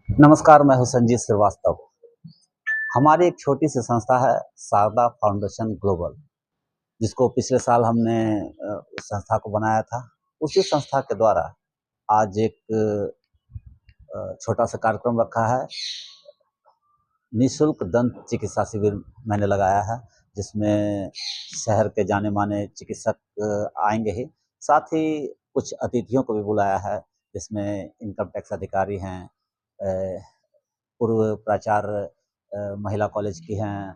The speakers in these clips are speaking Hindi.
नमस्कार, मैं हूं संजीत श्रीवास्तव। हमारी एक छोटी सी संस्था है शारदा फाउंडेशन ग्लोबल, जिसको पिछले साल हमने उस संस्था को बनाया था। उसी संस्था के द्वारा आज एक छोटा सा कार्यक्रम रखा है। निःशुल्क दंत चिकित्सा शिविर मैंने लगाया है, जिसमें शहर के जाने माने चिकित्सक आएंगे ही, साथ ही कुछ अतिथियों को भी बुलाया है, जिसमें इनकम टैक्स अधिकारी हैं, पूर्व प्राचार्य महिला कॉलेज की हैं,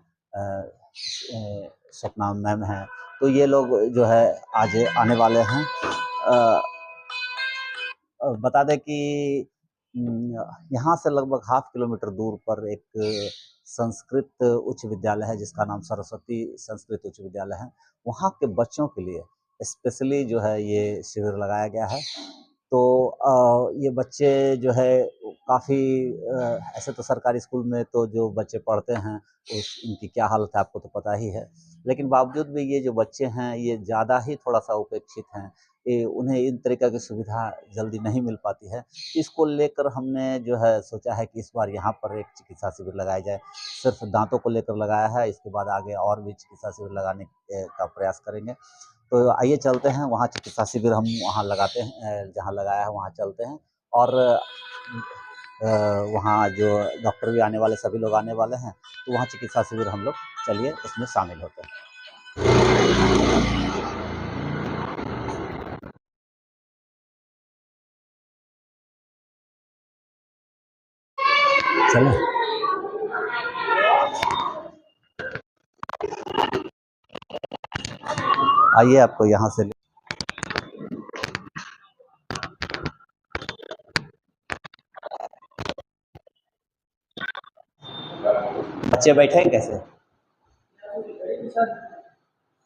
सपना मैम हैं। तो ये लोग जो है आज आने वाले हैं। अ, बता दें कि यहाँ से लगभग हाफ किलोमीटर दूर पर एक संस्कृत उच्च विद्यालय है, जिसका नाम सरस्वती संस्कृत उच्च विद्यालय है। वहाँ के बच्चों के लिए स्पेशली जो है ये शिविर लगाया गया है। तो ये बच्चे जो है काफ़ी, ऐसे तो सरकारी स्कूल में तो जो बच्चे पढ़ते हैं उस उनकी क्या हालत है आपको तो पता ही है। लेकिन बावजूद भी ये जो बच्चे हैं ये ज़्यादा ही थोड़ा-सा उपेक्षित हैं। ये उन्हें इन तरीक़ा की सुविधा जल्दी नहीं मिल पाती है। इसको लेकर हमने जो है सोचा है कि इस बार यहाँ पर एक चिकित्सा शिविर लगाया जाए। सिर्फ़ दाँतों को लेकर लगाया है, इसके बाद आगे और भी चिकित्सा शिविर लगाने का प्रयास करेंगे। तो आइए चलते हैं वहाँ चिकित्सा शिविर हम वहाँ लगाते हैं, जहाँ लगाया है वहाँ चलते हैं। और वहाँ जो डॉक्टर भी आने वाले, सभी लोग आने वाले हैं, तो वहाँ चिकित्सा शिविर हम लोग चलिए उसमें शामिल होते हैं। चलें? आइए आपको यहाँ से बच्चे बैठे हैं कैसे?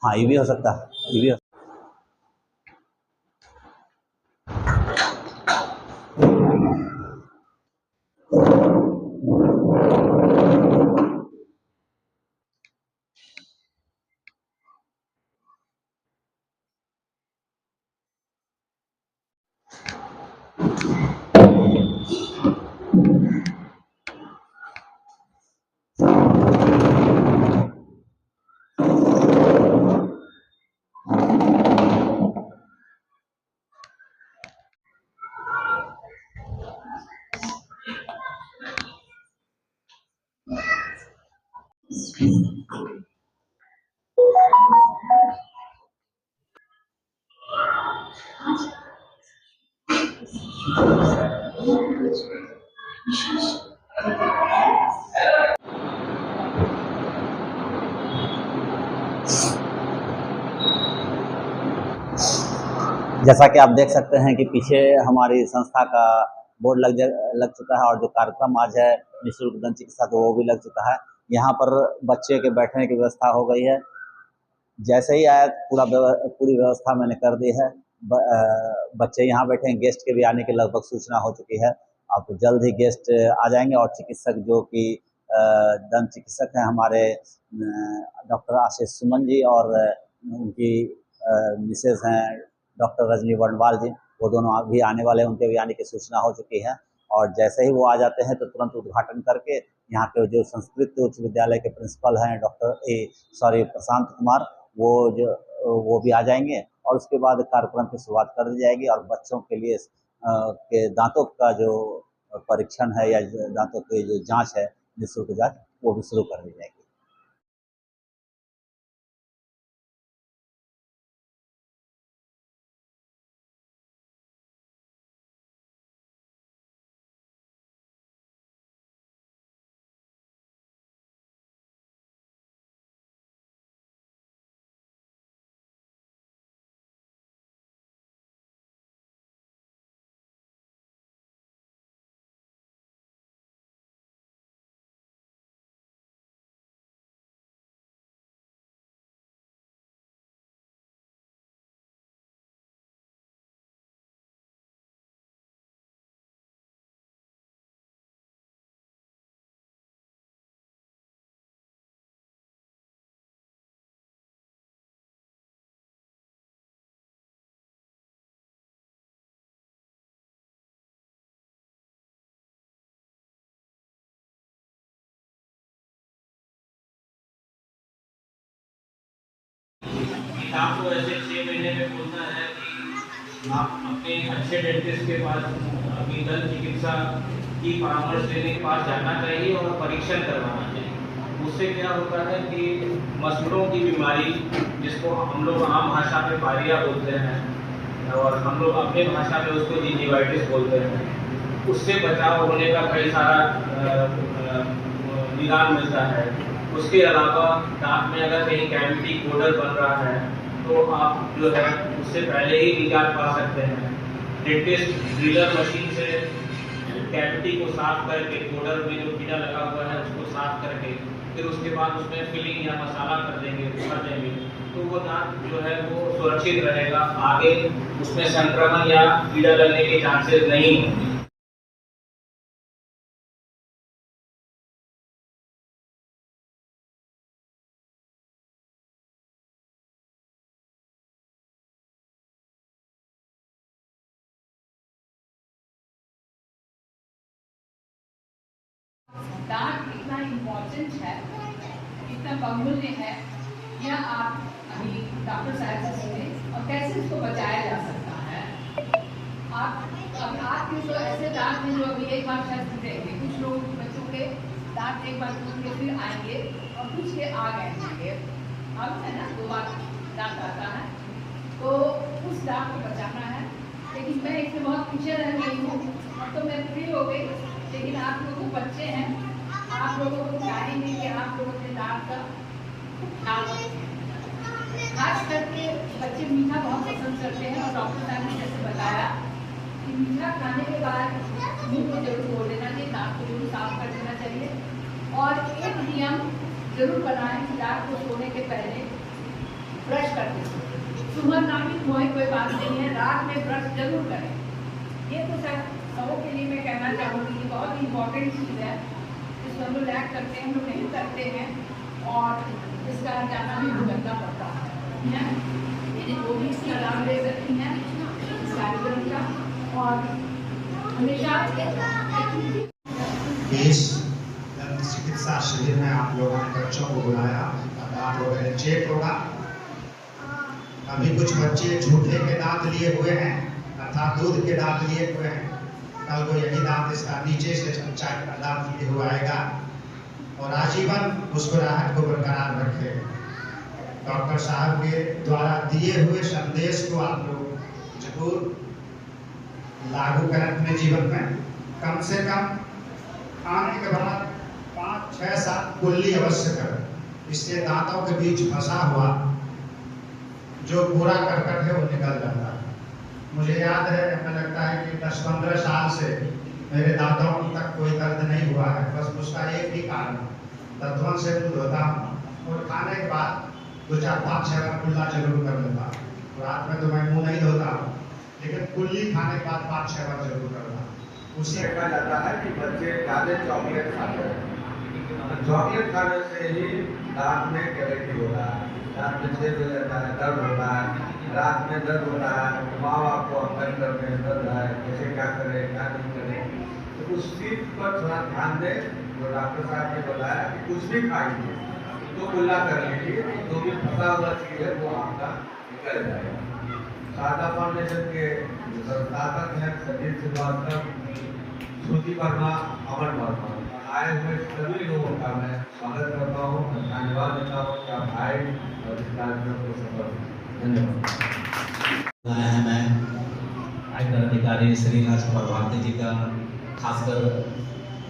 हाँ, ये भी हो सकता है, ये भी हो। जैसा कि आप देख सकते हैं कि पीछे हमारी संस्था का बोर्ड लग चुका है, और जो कार्यक्रम आज है निःशुल्क दंत चिकित्सा, तो वो भी लग चुका है। यहाँ पर बच्चे के बैठने की व्यवस्था हो गई है। जैसे ही आया पूरी व्यवस्था मैंने कर दी है। बच्चे यहाँ बैठे हैं, गेस्ट के भी आने की लगभग सूचना हो चुकी है। अब जल्द ही गेस्ट आ जाएंगे, और चिकित्सक जो कि दंत चिकित्सक हैं हमारे, डॉक्टर आशीष सुमन जी, और उनकी मिसेज हैं डॉक्टर रजनी वर्णवाल जी, वो दोनों भी आने वाले हैं, उनके भी आने की सूचना हो चुकी है। और जैसे ही वो आ जाते हैं तो तुरंत उद्घाटन करके यहाँ के जो संस्कृत उच्च विद्यालय के प्रिंसिपल हैं प्रशांत कुमार, वो जो वो भी आ जाएंगे, और उसके बाद कार्यक्रम की शुरुआत कर दी जाएगी। और बच्चों के लिए के दांतों का जो परीक्षण है या दांतों की जो जांच है, निःशुल्क जांच, वो भी शुरू कर दी जाएगी। आपको ऐसे 6 महीने में बोलना है कि आप अपने अच्छे डेंटिस्ट के पास अभी दंत चिकित्सा की परामर्श लेने के पास जाना चाहिए और परीक्षण करवाना चाहिए। उससे क्या होता है कि मसूड़ों की बीमारी, जिसको हम लोग आम भाषा में पारिया बोलते हैं और हम लोग अपने भाषा में उसको जिंजिवाइटिस बोलते हैं, उससे बचाव होने का कई सारा निदान मिलता है। उसके अलावा दांत में अगर कहीं कैविटी कोडर बन रहा है तो आप जो है उससे पहले ही निजात पा सकते हैं। डेंटिस्ट ड्रिलर मशीन से कैविटी को साफ करके, कोडर में जो कीड़ा लगा हुआ है उसको साफ करके फिर उसके बाद उसमें फिलिंग या मसाला कर देंगे, भर देंगे, तो वो दांत जो है वो सुरक्षित रहेगा। आगे उसमें संक्रमण या कीड़ा लगने के चांसेस नहीं होंगे। दांत इतना इम्पोर्टेंट है, इतना बहुमूल्य है, यह आप अभी डॉक्टर साहब से सुने और कैसे इसको बचाया जा सकता है। आपके जो ऐसे दांत हैं जो अभी एक बार शायद टूटेंगे, कुछ लोग बच्चों के दांत एक बार टूट के फिर आएंगे और कुछ के आ गए होंगे, अब है ना 2 बार दांत आता है, तो उस दांत को बचाना है। लेकिन मैं इसमें बहुत पीछे रह गई हूँ और तो मैं फ्री हो गई, लेकिन आप लोगों को बच्चे हैं, आप लोगों को चाहेंगे कि आप लोगों के दांत का ख्याल रखें। खास करके बच्चे मीठा बहुत पसंद करते हैं और डॉक्टर साहब ने जैसे बताया कि मीठा खाने के बाद मुंह को जरूर धो लेना चाहिए, दांत को जरूर साफ कर देना चाहिए और एक नियम जरूर बनाएं कि रात को सोने के पहले ब्रश करते सोएं। सुबह ना भी धोएं कोई बात नहीं है, रात में ब्रश जरूर करें। ये तो सब सबों के लिए मैं कहना चाहूँगी कि बहुत इंपॉर्टेंट चीज़ है, जिसको हम लोग लैक करते हैं, हम लोग नहीं करते हैं और इसका जाना भी भुगतना पड़ता है। वो भी इसका लाभ ले सकती हैं इस कार्यक्रम का और हमेशा इस दंत चिकित्सा शिविर में आप लोगों ने बच्चों को बुलाया, अब आप लोगों ने चेक होगा। अभी कुछ बच्चे झूठे के दांत लिए हुए हैं अर्थात दूध के दांत लिए हुए हैं, कल को यही दांत इसका नीचे से चमचा का दांत लिए हुआ आएगा और आजीवन मुस्कुराहट को बरकरार रखे। डॉक्टर साहब के द्वारा दिए हुए संदेश को आप लोग जरूर लागू करें अपने जीवन में। कम से कम आने के बाद 5, 6, 7 कुल्ली अवश्य करें। इससे दांतों के बीच फंसा हुआ जो पूरा करकट है वो निकल जाता है। मुझे याद है, हमें लगता है कि 10-15 साल से मेरे दांतों तक कोई दर्द नहीं हुआ है, बस उसका एक ही कारण दंतवन से दूध होता हूँ और खाने के बाद 2, 4, 5, 6 बार कुल्ला जरूर कर लेता हूँ। रात में तो मैं मुंह नहीं धोता हूँ, लेकिन कुल्ली खाने के बाद 5, 6 बार जरूर करता हूँ। उससे कहा जाता है कि बच्चे ज़्यादा चॉकलेट खाते हैं, चॉकलेट खाने से ही दांत में कैविटी होता है, दांत में छेद हो जाता है, दर्द होता है, रात में दर्द होता है, माँ बाप को अंदर में दर्द है, कैसे क्या करें क्या नहीं करें, तो उस चीज पर थोड़ा ध्यान दें। जो डॉक्टर साहब ने बताया कि कुछ भी खाएंगे तो कुल्ला कर लीजिए, जो भी फंसा हुआ चीज है वो आपका निकल जाएगा। शारदा फाउंडेशन के संस्थापक हैं सतीश श्रीवास्तव, श्रुति वर्मा, अमन वर्मा, आए हुए सभी लोगों का मैं स्वागत करता हूँ, धन्यवाद देता हूँ कि आप आए और इस कार्यक्रम को सफल। धन्यवाद। है मैं आयकर अधिकारी श्री राजकुमार भारती जी का खासकर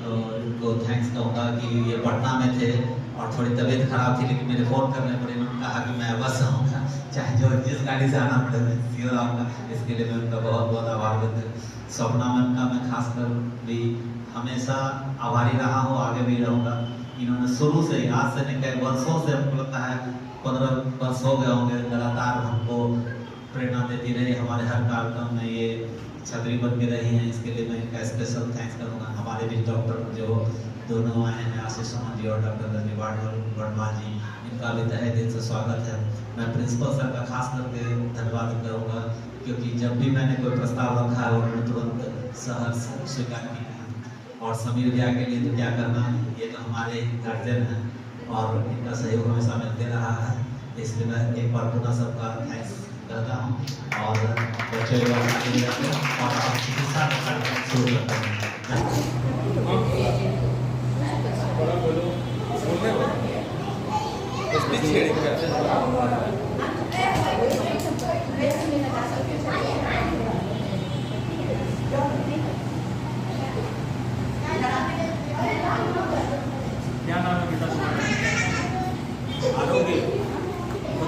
उनको थैंक्स कहूँगा कि ये पटना में थे और थोड़ी तबीयत खराब थी, लेकिन मेरे फ़ोन करने पर इन्होंने कहा कि मैं अवश्य आऊँगा, चाहे जो जिस गाड़ी से आना पड़े मैं श्योर आऊँगा। इसके लिए मैं उनका बहुत बहुत आभार व्यक्त करता। स्वप्ना मैम का मैं खासकर भी हमेशा आभारी रहा हूँ, आगे भी रहूँगा। इन्होंने शुरू से ही, आज से नहीं कई वर्षों से, हमको लगता है 15 वर्ष हो गए होंगे, लगातार हमको प्रेरणा देती रही। हमारे हर कार्यक्रम में ये छतरी बन के रही हैं, इसके लिए मैं इनका स्पेशल थैंक्स करूँगा। हमारे भी डॉक्टर जो दोनों आए हैं, आशीष सुमन जी और डॉक्टर रजनी वर्मा जी, इनका भी तहे दिल से स्वागत है। मैं प्रिंसिपल सर का खास करके धन्यवाद करूँगा, क्योंकि जब भी मैंने कोई प्रस्ताव रखा है उन्होंने तुरंत सहर्ष स्वीकार किया है। और समीर भैया के लिए तो क्या करना, ये तो हमारे गार्जियन हैं और इनका सहयोग हमेशा मिलते रहा है। इसलिए मैं एक बार पुनः सबका थैंक्स करता हूँ और बच्चों के और चिकित्सा का कार्यक्रम शुरू करता क्या नाम है बेटा तुम्हारा? आरोग्य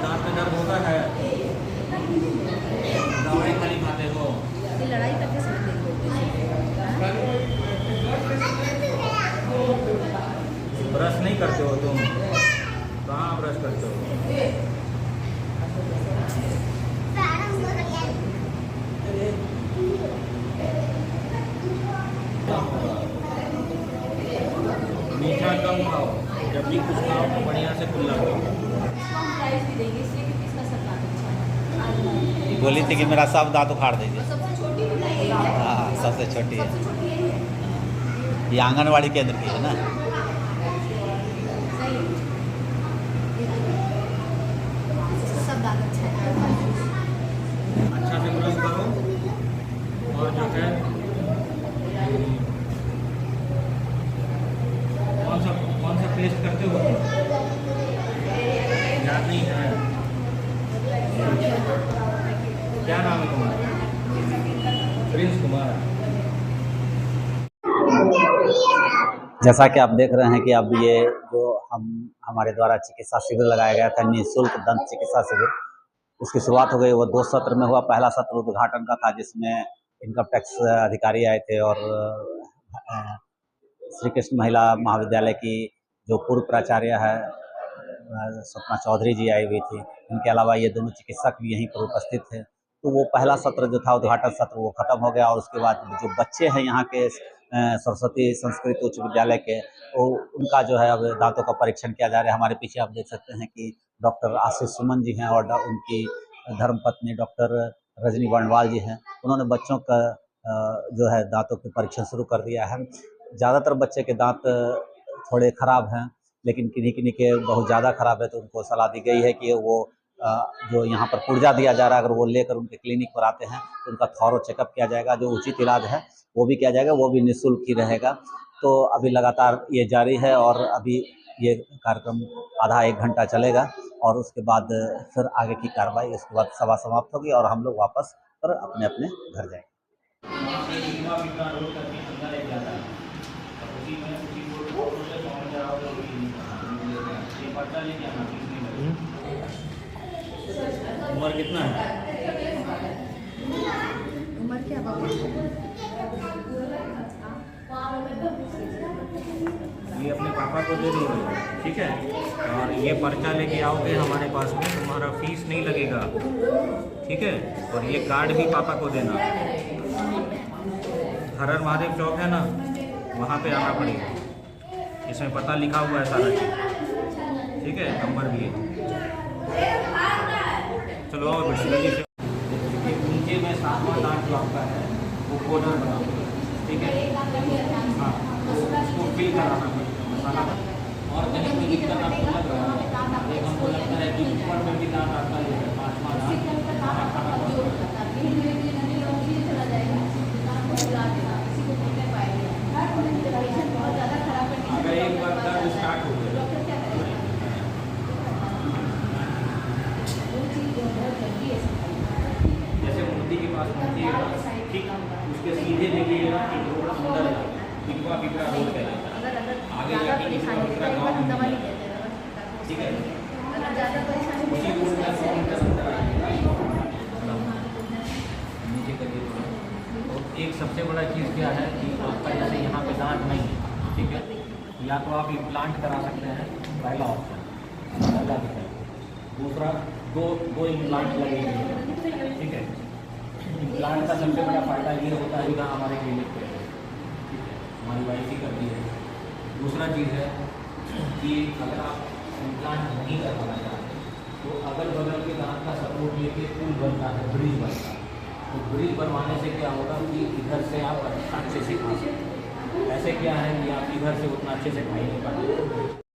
दांत में दर्द होता है, दवाई खाली खाते हो? लड़ाई करके समझ ब्रश नहीं करते हो तुम? कहाँ ब्रश करते हो? मीठा कम खाओ, जब भी कुछ खाओ तो बढ़िया से खुला खाओ। बोली थी कि मेरा सब दांत उखाड़ दीजिए। सबसे छोटी भी नहीं है। हाँ, सबसे छोटी है। सबसे छोटी यही है। ये आंगनवाड़ी केंद्र की है ना। सब दांत अच्छा है। अच्छा से ब्रश करो और जो है कौन सा पेस्ट करते हो? याद नहीं है? क्या नाम है तुम्हारा? प्रिंस कुमार। जैसा कि आप देख रहे हैं कि अब ये जो हमारे द्वारा चिकित्सा शिविर लगाया गया था, निःशुल्क दंत चिकित्सा शिविर, उसकी शुरुआत हो गई। वो 2 सत्र में हुआ। पहला सत्र उद्घाटन का था जिसमें इनकम टैक्स अधिकारी आए थे और श्री कृष्ण महिला महाविद्यालय की जो पूर्व प्राचार्य है सपना चौधरी जी आई हुई थी। इनके अलावा ये दोनों चिकित्सक भी यहीं पर उपस्थित थे। तो वो पहला सत्र जो था उद्घाटन सत्र वो खत्म हो गया और उसके बाद जो बच्चे हैं यहाँ के सरस्वती संस्कृत उच्च विद्यालय के, वो उनका जो है अब दांतों का परीक्षण किया जा रहा है। हमारे पीछे आप देख सकते हैं कि डॉक्टर आशीष सुमन जी हैं और उनकी धर्मपत्नी डॉक्टर रजनी वर्णवाल जी हैं। उन्होंने बच्चों का जो है दांतों के परीक्षण शुरू कर दिया है। ज़्यादातर बच्चे के दांत थोड़े ख़राब हैं, लेकिन किन्हीं के बहुत ज़्यादा ख़राब है तो उनको सलाह दी गई है कि वो जो यहाँ पर पुर्जा दिया जा रहा है अगर वो लेकर उनके क्लिनिक पर आते हैं तो उनका थॉरो चेकअप किया जाएगा। जो उचित इलाज है वो भी किया जाएगा, वो भी निःशुल्क ही रहेगा। तो अभी लगातार ये जारी है और अभी ये कार्यक्रम आधा 1 घंटा चलेगा और उसके बाद फिर आगे की कार्रवाई, उसके बाद सभा समाप्त होगी और हम लोग वापस पर अपने अपने घर जाएंगे। उम्र कितना है? उम्र क्या बाबा? ये अपने पापा को दे दोगे, ठीक है? और ये पर्चा लेके आओगे हमारे पास में, तुम्हारा फीस नहीं लगेगा, ठीक है? और ये कार्ड भी पापा को देना। हर महादेव चौक है ना, वहाँ पे आना पड़ेगा। इसमें पता लिखा हुआ है सारा चीज़, ठीक है? नंबर भी है। चलो और जल्दी से। नीचे में 7वां दांत जो आपका है वो कोडर बनाओगे, ठीक है? हाँ, तो उसको फिल कराना पड़ेगा मसाला। और कहीं कोई दिक्कत आपको लग रहा है, एक हमको लगता है कि ऊपर में भी दांत आपका जो है 5वां दांत वहाँ खाना पड़ता है। अगर एक बार दर्द स्टार्ट हो गया जैसे मूर्ति के पास पहुँचिएगा, ठीक, उसके सीधे देखिएगा कि रोड अंदर है, पिकवा पिकरा रोड कहलाता है। आगे जाके पिकवा पिकरा गाँव में मिलेगा, ठीक है? उसी रोड में 100 मीटर अंदर आइएगा। नीचे करिए थोड़ा। तो एक सबसे बड़ा चीज़ क्या है कि आपका जैसे यहाँ पे दांत नहीं है, ठीक है? या तो आप इम्प्लांट करा सकते हैं, पहला ऑप्शन, पहला दिखाई। दूसरा दो इम्प्लांट लगेंगे, ठीक है? इम्प्लांट का सबसे बड़ा फ़ायदा ये होता है कि हमारे क्लिनिक पे, ठीक है? हमारी वाइफ ही करती है। दूसरा चीज़ है कि अगर आप इम्प्लांट नहीं करवाना चाहते तो अगल बगल के दांत का सपोर्ट लेके पुल बनता है, ब्रिज बनता है। तो ब्रिज बनवाने से क्या होगा कि इधर से आप अच्छे से खा सकते हैं। ऐसे क्या है कि आप इधर से उतना अच्छे से खा ही नहीं पाते।